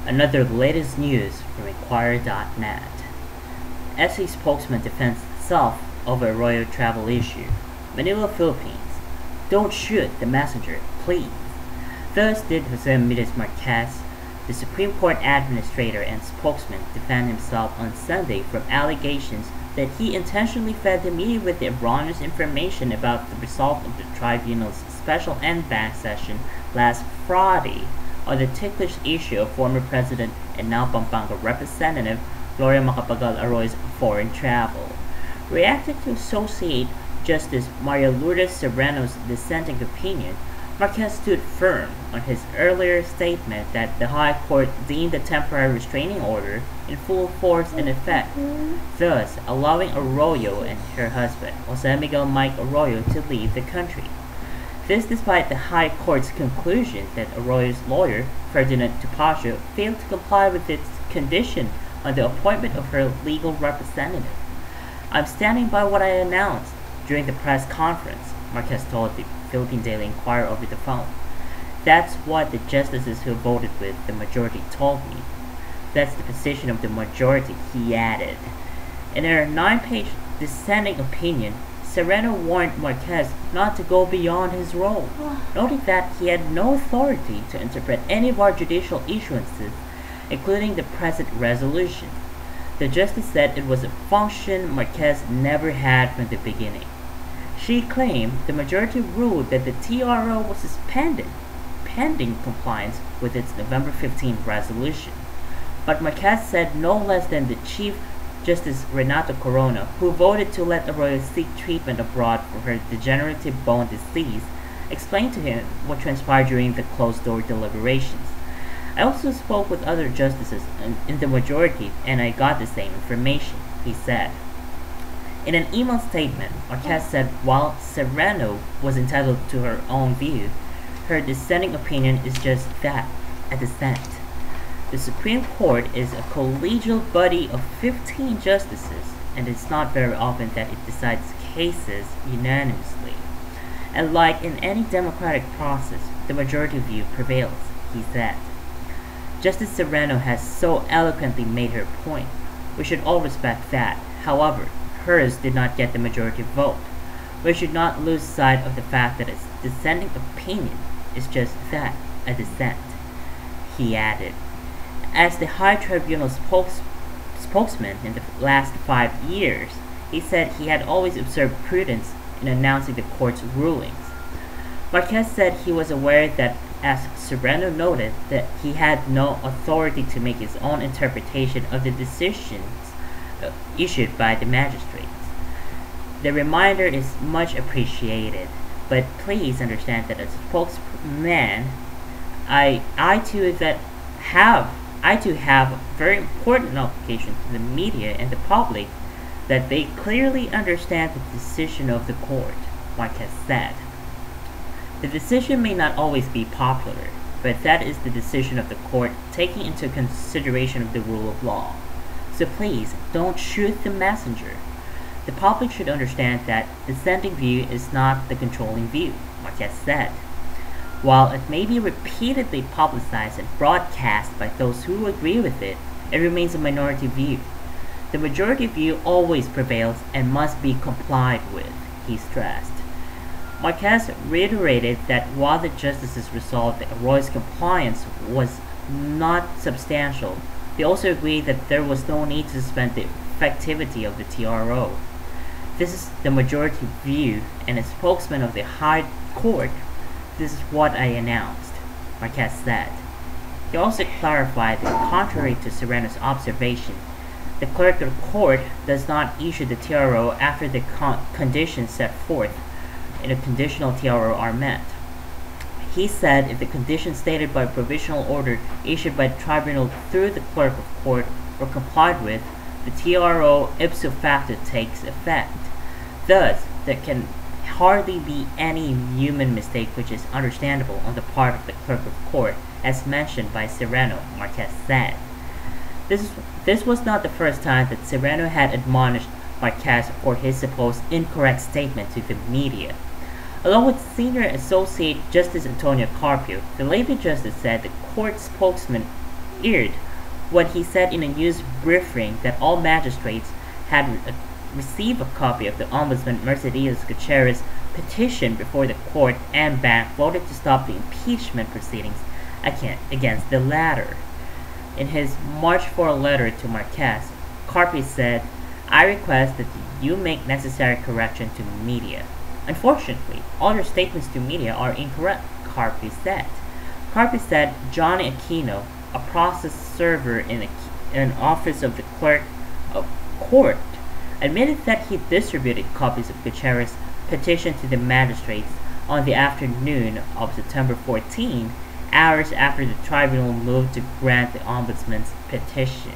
Another latest news from Inquirer.net. SA spokesman defends self over royal travel issue. Manila, Philippines. Don't shoot the messenger, please. Thus did Jose Ramirez Marquez, the Supreme Court administrator and spokesman, defend himself on Sunday from allegations that he intentionally fed the media with the erroneous information about the result of the tribunal's special en banc session last Friday on the ticklish issue of former President and now Pampanga Representative Gloria Macapagal Arroyo's foreign travel. Reacting to Associate Justice Maria Lourdes Serrano's dissenting opinion, Marquez stood firm on his earlier statement that the High Court deemed the temporary restraining order in full force and effect, thus allowing Arroyo and her husband, Jose Miguel Mike Arroyo, to leave the country. This despite the High Court's conclusion that Arroyo's lawyer, Ferdinand Tupacio, failed to comply with its condition on the appointment of her legal representative. I'm standing by what I announced during the press conference, Marquez told the Philippine Daily Inquirer over the phone. That's what the justices who voted with the majority told me. That's the position of the majority, he added. In her 9-page dissenting opinion, Serrano warned Marquez not to go beyond his role, noting that he had no authority to interpret any of our judicial issuances, including the present resolution. The justice said it was a function Marquez never had from the beginning. She claimed the majority ruled that the TRO was suspended, pending compliance with its November 15 resolution. But Marquez said no less than the Chief Justice Renato Corona, who voted to let Arroyo seek treatment abroad for her degenerative bone disease, explained to him what transpired during the closed-door deliberations. I also spoke with other justices in the majority, and I got the same information, he said. In an email statement, Marquez said while Serrano was entitled to her own view, her dissenting opinion is just that, a dissent. The Supreme Court is a collegial body of 15 justices, and it's not very often that it decides cases unanimously. And like in any democratic process, the majority view prevails, he said. Justice Serrano has so eloquently made her point. We should all respect that. However, hers did not get the majority vote. We should not lose sight of the fact that its dissenting opinion is just that, a dissent, he added. As the High Tribunal spokesman in the last 5 years, he said he had always observed prudence in announcing the court's rulings. Marquez said he was aware that, as Serrano noted, that he had no authority to make his own interpretation of the decisions issued by the magistrates. The reminder is much appreciated, but please understand that as a spokesman, I too have a very important obligation to the media and the public that they clearly understand the decision of the court, Marquez said. The decision may not always be popular, but that is the decision of the court taking into consideration of the rule of law. So please, don't shoot the messenger. The public should understand that dissenting view is not the controlling view, Marquez said. While it may be repeatedly publicized and broadcast by those who agree with it, it remains a minority view. The majority view always prevails and must be complied with, he stressed. Marquez reiterated that while the justices resolved that Arroyo's compliance was not substantial, they also agreed that there was no need to suspend the effectivity of the TRO. This is the majority view, and as spokesman of the High Court, this is what I announced, Marquez said. He also clarified that contrary to Serrano's observation, the clerk of the court does not issue the TRO after the conditions set forth in a conditional TRO are met. He said if the conditions stated by a provisional order issued by the tribunal through the clerk of court were complied with, the TRO ipso facto takes effect. Thus, there can hardly be any human mistake, which is understandable on the part of the clerk of court, as mentioned by Serrano, Marquez said. This was not the first time that Serrano had admonished Marquez for his supposed incorrect statement to the media. Along with Senior Associate Justice Antonio Carpio, the Labor Justice said the court spokesman aired when he said in a news briefing that all magistrates had received a copy of the Ombudsman Mercedes Gutierrez petition before the court and bank voted to stop the impeachment proceedings against the latter. In his March 4 letter to Marquez, Carpi said, "I request that you make necessary correction to media." Unfortunately, all your statements to media are incorrect, Carpi said. Carpi said Johnny Aquino, a process server in an office of the clerk of court, admitted that he distributed copies of Gutierrez's petition to the magistrates on the afternoon of September 14, hours after the tribunal moved to grant the ombudsman's petition.